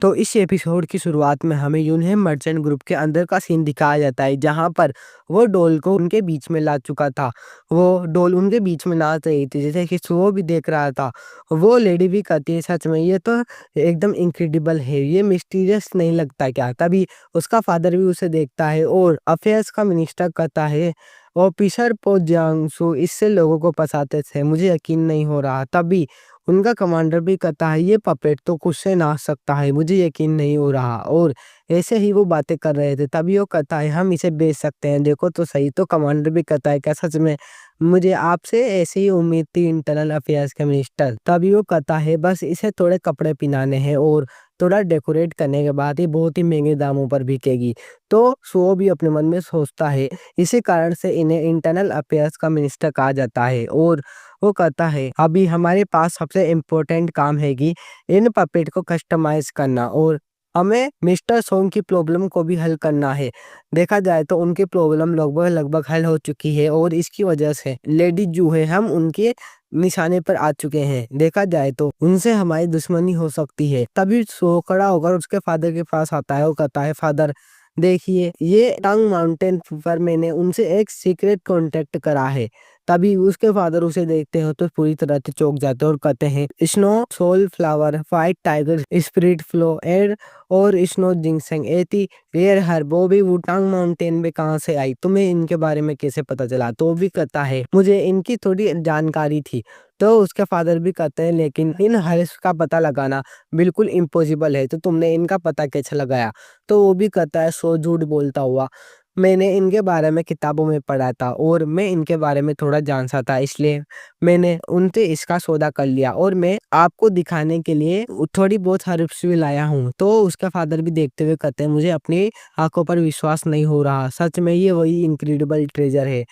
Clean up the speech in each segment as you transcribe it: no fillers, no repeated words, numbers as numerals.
तो इस एपिसोड की शुरुआत में हमें यूनहेम मर्चेंट ग्रुप के अंदर का सीन दिखाया जाता है, जहाँ पर वो डॉल को उनके बीच में ला चुका था। वो डॉल उनके बीच में नाच रही थी, जैसे कि सुओ भी देख रहा था। वो लेडी भी कहती है, सच में ये तो एकदम इनक्रेडिबल है, ये मिस्टीरियस नहीं लगता क्या? तभी उसका फादर भी उसे देखता है और अफेयर्स का मिनिस्टर कहता है, ऑफिसर पो जियांगसू इससे लोगों को फंसाते थे, मुझे यकीन नहीं हो रहा। तभी उनका कमांडर भी कहता है, ये पपेट तो खुद से नाच सकता है, मुझे यकीन नहीं हो रहा। और ऐसे ही वो बातें कर रहे थे, तभी वो कहता है, हम इसे बेच सकते हैं, देखो तो सही। तो कमांडर भी कहता है, क्या सच में? मुझे आपसे ऐसे ही उम्मीद थी, इंटरनल अफेयर्स के मिनिस्टर। तभी वो कहता है, बस इसे थोड़े कपड़े पहनाने हैं और थोड़ा डेकोरेट करने के बाद ये बहुत ही महंगे दामों पर बिकेगी। तो सुओ भी अपने मन में सोचता है, इसी कारण से इन्हें इंटरनल अफेयर्स का मिनिस्टर कहा जाता है। और वो कहता है, अभी हमारे पास सबसे इम्पोर्टेंट काम है कि इन पपेट को कस्टमाइज करना और हमें मिस्टर सोंग की प्रॉब्लम को भी हल करना है। देखा जाए तो उनकी प्रॉब्लम लगभग लगभग हल हो चुकी है और इसकी वजह से लेडी जू है, हम उनके निशाने पर आ चुके हैं। देखा जाए तो उनसे हमारी दुश्मनी हो सकती है। तभी सो खड़ा होकर उसके फादर के पास आता है। वो कहता है, फादर देखिए, ये टंग माउंटेन पर मैंने उनसे एक सीक्रेट कॉन्टेक्ट करा है। तभी उसके फादर उसे देखते हो तो पूरी तरह से चौंक जाते हैं और कहते हैं, snow soul flower, white tiger, spirit flow air और स्नो जिंगसेंग एती रेयर हर्ब, वो भी वुटांग माउंटेन में कहाँ से आई? तुम्हें इनके बारे में कैसे पता चला? तो वो भी कहता है, मुझे इनकी थोड़ी जानकारी थी। तो उसके फादर भी कहते हैं, लेकिन इन हर्ब्स का पता लगाना बिल्कुल इम्पॉसिबल है, तो तुमने इनका पता कैसे लगाया? तो वो भी कहता है, सो झूठ बोलता हुआ, मैंने इनके बारे में किताबों में पढ़ा था और मैं इनके बारे में थोड़ा जानता था, इसलिए मैंने उनसे इसका सौदा कर लिया और मैं आपको दिखाने के लिए थोड़ी बहुत हर्ब्स भी लाया हूँ। तो उसका फादर भी देखते हुए कहते हैं, मुझे अपनी आंखों पर विश्वास नहीं हो रहा, सच में ये वही इनक्रेडिबल ट्रेजर है।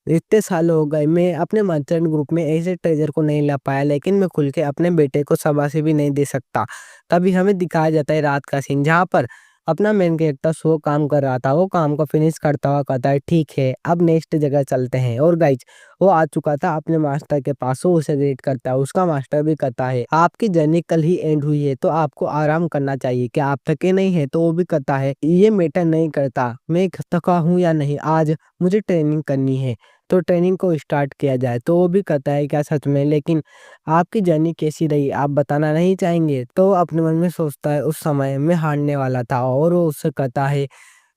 इतने साल हो गए मैं अपने मर्चेंट ग्रुप में ऐसे ट्रेजर को नहीं ला पाया, लेकिन मैं खुल के अपने बेटे को शाबाशी भी नहीं दे सकता। तभी हमें दिखाया जाता है रात का सीन, जहाँ पर अपना मेन कैरेक्टर सो काम कर रहा था। वो काम को फिनिश करता हुआ कहता है, ठीक है अब नेक्स्ट जगह चलते हैं। और गाइज, वो आ चुका था अपने मास्टर के पास, वो उसे वेट करता है। उसका मास्टर भी कहता है, आपकी जर्नी कल ही एंड हुई है तो आपको आराम करना चाहिए, क्या आप थके नहीं है? तो वो भी कहता है, ये मैटर नहीं करता मैं थका हूँ या नहीं, आज मुझे ट्रेनिंग करनी है, तो ट्रेनिंग को स्टार्ट किया जाए। तो वो भी कहता है, क्या सच में? लेकिन आपकी जर्नी कैसी रही, आप बताना नहीं चाहेंगे? तो अपने मन में सोचता है, उस समय मैं हारने वाला था। और वो उससे कहता है,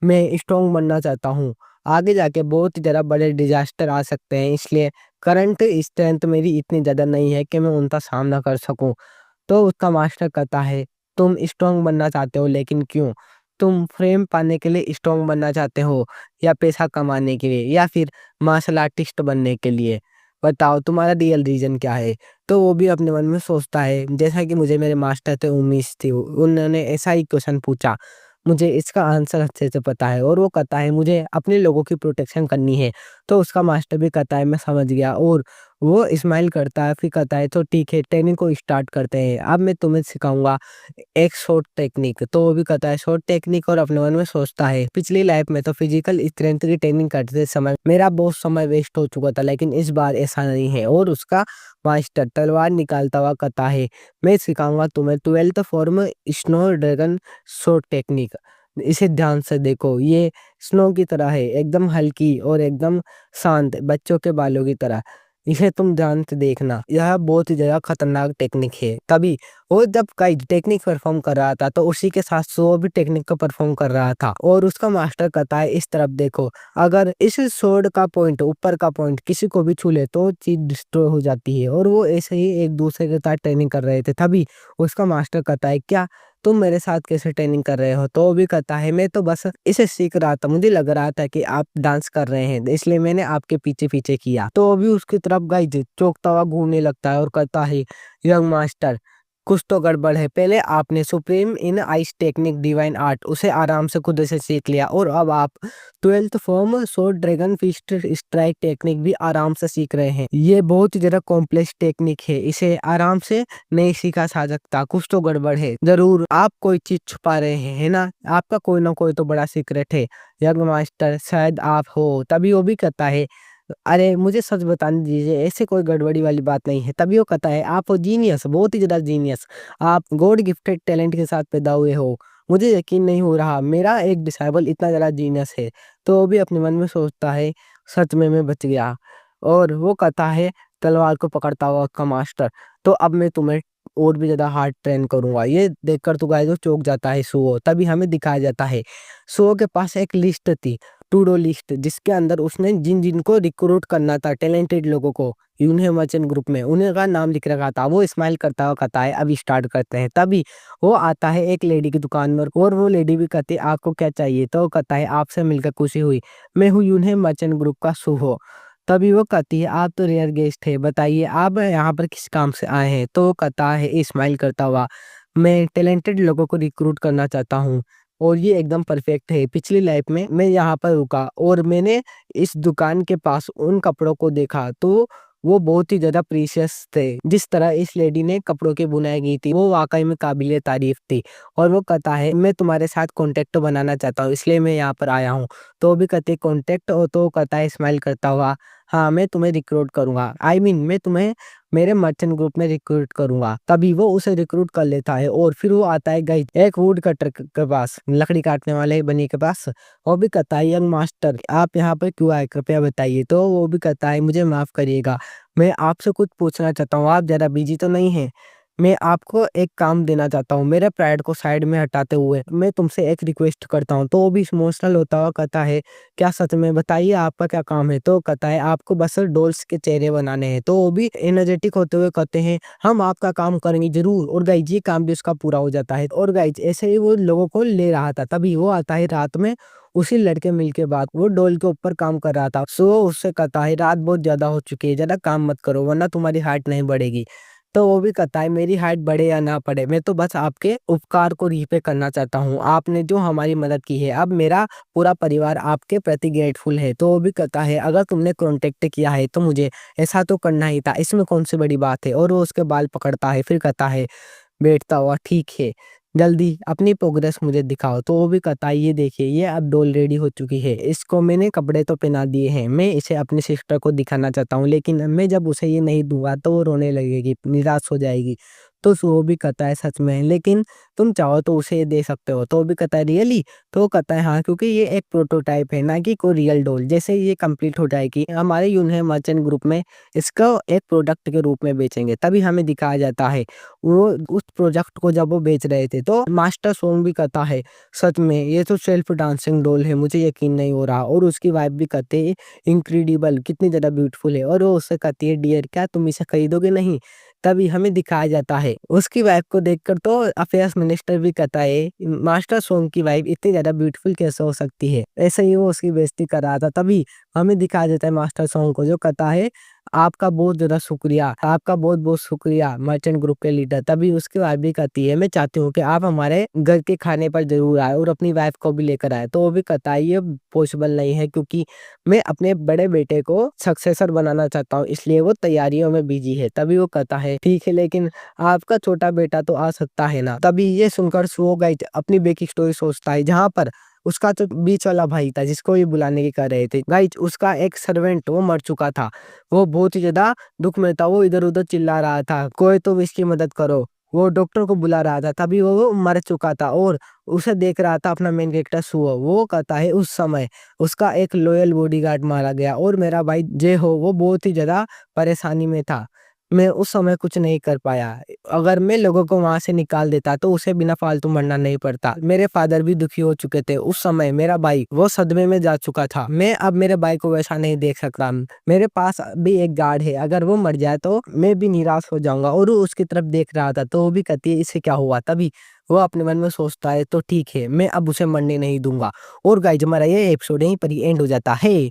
मैं स्ट्रॉन्ग बनना चाहता हूँ, आगे जाके बहुत ही ज़्यादा बड़े डिजास्टर आ सकते हैं, इसलिए करंट स्ट्रेंथ मेरी इतनी ज़्यादा नहीं है कि मैं उनका सामना कर सकूँ। तो उसका मास्टर कहता है, तुम स्ट्रॉन्ग बनना चाहते हो, लेकिन क्यों? तुम फेम पाने के लिए स्ट्रॉन्ग बनना चाहते हो, या पैसा कमाने के लिए, या फिर मार्शल आर्टिस्ट बनने के लिए? बताओ तुम्हारा रियल रीज़न क्या है? तो वो भी अपने मन में सोचता है, जैसा कि मुझे मेरे मास्टर से उम्मीद थी, उन्होंने ऐसा ही क्वेश्चन पूछा, मुझे इसका आंसर अच्छे से पता है। और वो कहता है, मुझे अपने लोगों की प्रोटेक्शन करनी है। तो उसका मास्टर भी कहता है, मैं समझ गया। और वो स्माइल करता है, फिर कहता है, तो ठीक है ट्रेनिंग को स्टार्ट करते हैं, अब मैं तुम्हें सिखाऊंगा एक शॉर्ट टेक्निक। तो वो भी कहता है, शॉर्ट टेक्निक? और अपने मन में सोचता है, पिछली लाइफ में तो फिजिकल स्ट्रेंथ की ट्रेनिंग करते समय मेरा बहुत समय वेस्ट हो चुका था, लेकिन इस बार ऐसा नहीं है। और उसका मास्टर तलवार निकालता हुआ कहता है, मैं सिखाऊंगा तुम्हें 12th form snow dragon short technique. इसे ध्यान से देखो, ये स्नो की तरह है, एकदम हल्की और एकदम शांत, बच्चों के बालों की तरह। इसे तुम ध्यान से देखना, यह बहुत ही ज़्यादा खतरनाक टेक्निक है। तभी वो जब काई टेक्निक परफॉर्म कर रहा था, तो उसी के साथ सो भी टेक्निक को परफॉर्म कर रहा था। और उसका मास्टर कहता है, इस तरफ देखो, अगर इस स्वॉर्ड का पॉइंट, ऊपर का पॉइंट किसी को भी छू ले तो चीज डिस्ट्रॉय हो जाती है। और वो ऐसे ही एक दूसरे के साथ ट्रेनिंग कर रहे थे। तभी उसका मास्टर कहता है, क्या तुम मेरे साथ कैसे ट्रेनिंग कर रहे हो? तो वो भी कहता है, मैं तो बस इसे सीख रहा था, मुझे लग रहा था कि आप डांस कर रहे हैं, इसलिए मैंने आपके पीछे पीछे किया। तो वो भी उसकी तरफ गाइज चौंकता हुआ घूमने लगता है और कहता है, यंग मास्टर कुछ तो गड़बड़ है, पहले आपने supreme in ice technique divine art उसे आराम से खुद से सीख लिया, और अब आप 12th form sword dragon fist strike technique भी आराम से सीख रहे हैं। ये बहुत ही ज्यादा कॉम्प्लेक्स टेक्निक है, इसे आराम से नहीं सीखा जा सकता, कुछ तो गड़बड़ है। जरूर आप कोई चीज छुपा रहे हैं, है ना? आपका कोई ना कोई तो बड़ा सीक्रेट है यंग मास्टर, शायद आप हो। तभी वो भी कहता है, अरे मुझे सच बताने दीजिए, ऐसे कोई गड़बड़ी वाली बात नहीं है। तभी वो कहता है आप हो जीनियस, बहुत ही ज़्यादा जीनियस, आप गॉड गिफ्टेड टैलेंट के साथ पैदा हुए हो। मुझे यकीन नहीं हो रहा मेरा एक डिसाइबल इतना ज़्यादा जीनियस है। तो वो भी अपने मन में सोचता है सच में मैं बच गया। और वो कहता है तलवार को पकड़ता हुआ उसका मास्टर, तो अब मैं तुम्हें और भी ज़्यादा हार्ड ट्रेन करूँगा। ये देखकर तो गाइस वो चौंक जाता है सुओ। तभी हमें दिखाया जाता है सुओ के पास एक लिस्ट थी, टू डू लिस्ट, जिसके अंदर उसने जिन-जिन को रिक्रूट करना था टैलेंटेड लोगों को यूनियन मर्चेंट ग्रुप में, उन्हीं का नाम लिख रखा था। वो स्माइल करता हुआ कहता है अभी स्टार्ट करते हैं। तभी वो आता है एक लेडी की दुकान में और वो लेडी भी कहती है आपको क्या चाहिए? तो वो कहता है आपसे मिलकर खुशी हुई। मैं हूँ यूनियन मर्चेंट ग्रुप का सुहो। तभी वो कहती है आप तो रेयर गेस्ट है, बताइए आप यहाँ पर किस काम से आए हैं? तो वो कहता है स्माइल करता हुआ मैं टैलेंटेड लोगों को रिक्रूट करना चाहता हूँ। और ये एकदम परफेक्ट है। पिछली लाइफ में मैं यहाँ पर रुका और मैंने इस दुकान के पास उन कपड़ों को देखा तो वो बहुत ही ज़्यादा प्रीशियस थे। जिस तरह इस लेडी ने कपड़ों की बुनाई की थी वो वाक़ई में काबिले तारीफ़ थी। और वो कहता है मैं तुम्हारे साथ कॉन्टैक्ट बनाना चाहता हूँ इसलिए मैं यहाँ पर आया हूँ। तो वो भी कहती है कॉन्टैक्ट तो वो कहता है स्माइल करता हुआ हाँ, मैं तुम्हें रिक्रूट करूँगा। आई मीन मैं तुम्हें मेरे मर्चेंट ग्रुप में रिक्रूट करूँगा। तभी वो उसे रिक्रूट कर लेता है और फिर वो आता है गाइस एक वुड कटर के पास, लकड़ी काटने वाले बनी के पास। वो भी कहता है यंग मास्टर आप यहाँ पर क्यों आए कृपया बताइए? तो वो भी कहता है मुझे माफ़ करिएगा, मैं आपसे कुछ पूछना चाहता हूँ, आप ज़रा बिज़ी तो नहीं हैं? मैं आपको एक काम देना चाहता हूँ, मेरे प्राइड को साइड में हटाते हुए मैं तुमसे एक रिक्वेस्ट करता हूँ। तो वो भी इमोशनल होता हुआ कहता है क्या सच में? बताइए आपका क्या काम है? तो कहता है आपको बस डॉल्स के चेहरे बनाने हैं। तो वो भी एनर्जेटिक होते हुए कहते हैं हम आपका काम करेंगे ज़रूर। और गाइस ये काम भी उसका पूरा हो जाता है। और गाइस ऐसे ही वो लोगों को ले रहा था तभी वो आता है रात में उसी लड़के मिल के बाद वो डॉल के ऊपर काम कर रहा था। सो वो उससे कहता है रात बहुत ज़्यादा हो चुकी है, ज़्यादा काम मत करो वरना तुम्हारी हाइट नहीं बढ़ेगी। तो वो भी कहता है मेरी हाइट बढ़े या ना बढ़े मैं तो बस आपके उपकार को रीपे करना चाहता हूँ। आपने जो हमारी मदद की है अब मेरा पूरा परिवार आपके प्रति ग्रेटफुल है। तो वो भी कहता है अगर तुमने कॉन्टैक्ट किया है तो मुझे ऐसा तो करना ही था, इसमें कौन-सी बड़ी बात है? और वो उसके बाल पकड़ता है फिर कहता है बैठता हुआ ठीक है, जल्दी अपनी प्रोग्रेस मुझे दिखाओ। तो वो भी कहता है ये देखिए ये अब डॉल रेडी हो चुकी है, इसको मैंने कपड़े तो पहना दिए हैं, मैं इसे अपनी सिस्टर को दिखाना चाहता हूँ लेकिन मैं जब उसे ये नहीं दूँगा तो वो रोने लगेगी, निराश हो जाएगी। तो वो भी कहता है सच में लेकिन तुम चाहो तो उसे ये दे सकते हो। तो वो भी कहता है रियली? तो वो कहता है हाँ, क्योंकि ये एक प्रोटोटाइप है ना कि कोई रियल डॉल। जैसे ये कंप्लीट हो जाएगी हमारे यूनियन मर्चेंट ग्रुप में इसको एक प्रोडक्ट के रूप में बेचेंगे। तभी हमें दिखाया जाता है वो उस प्रोजेक्ट को जब वो बेच रहे थे तो मास्टर सोंग भी कहता है सच में ये तो सेल्फ डांसिंग डॉल है, मुझे यकीन नहीं हो रहा। और उसकी वाइफ भी कहते हैं इनक्रेडिबल कितनी ज़्यादा ब्यूटीफुल है। और वो उससे कहती है डियर क्या तुम इसे खरीदोगे नहीं? तभी हमें दिखाया जाता है उसकी वाइफ को देखकर तो अफेयर्स मिनिस्टर भी कहता है मास्टर सोंग की वाइफ इतनी ज़्यादा ब्यूटीफुल कैसे हो सकती है? ऐसे ही वो उसकी बेइज्जती कर रहा था। तभी हमें दिखाया जाता है मास्टर सोंग को जो कहता है आपका बहुत ज़्यादा शुक्रिया, आपका बहुत-बहुत शुक्रिया मर्चेंट ग्रुप के लीडर। तभी उसकी वाइफ भी कहती है मैं चाहती हूँ कि आप हमारे घर के खाने पर ज़रूर आएँ और अपनी वाइफ को भी लेकर आएँ। तो वो भी कहता है ये पॉसिबल नहीं है क्योंकि मैं अपने बड़े बेटे को सक्सेसर बनाना चाहता हूँ इसलिए वो तैयारियों में बिज़ी है। तभी वो कहता है ठीक है लेकिन आपका छोटा बेटा तो आ सकता है ना? तभी ये सुनकर सो गाइस अपनी बैक स्टोरी सोचता है जहाँ पर उसका जो बीच वाला भाई था जिसको ये बुलाने की कर रहे थे गाइस उसका एक सर्वेंट वो मर चुका था। वो बहुत ही ज़्यादा दुःख में था, वो इधर-उधर चिल्ला रहा था, कोई तो इसकी मदद करो। वो डॉक्टर को बुला रहा था, तभी वो मर चुका था और उसे देख रहा था अपना मेन कैरेक्टर सुओ। वो कहता है उस समय उसका एक लॉयल बॉडीगार्ड मारा गया और मेरा भाई जे हो वो बहुत ही ज़्यादा परेशानी में था। मैं उस समय कुछ नहीं कर पाया। अगर मैं लोगों को वहाँ से निकाल देता तो उसे बिना फालतू मरना नहीं पड़ता। मेरे फादर भी दुखी हो चुके थे। उस समय मेरा भाई वो सदमे में जा चुका था। मैं अब मेरे भाई को वैसा नहीं देख सकता। मेरे पास भी एक गार्ड है, अगर वो मर जाए तो मैं भी निराश हो जाऊँगा। और वो उसकी तरफ देख रहा था तो वो भी कहती है इससे क्या हुआ? तभी वो अपने मन में सोचता है तो ठीक है, मैं अब उसे मरने नहीं दूँगा। और गाइस हमारा ये एपिसोड यहीं पर ही एंड हो जाता है।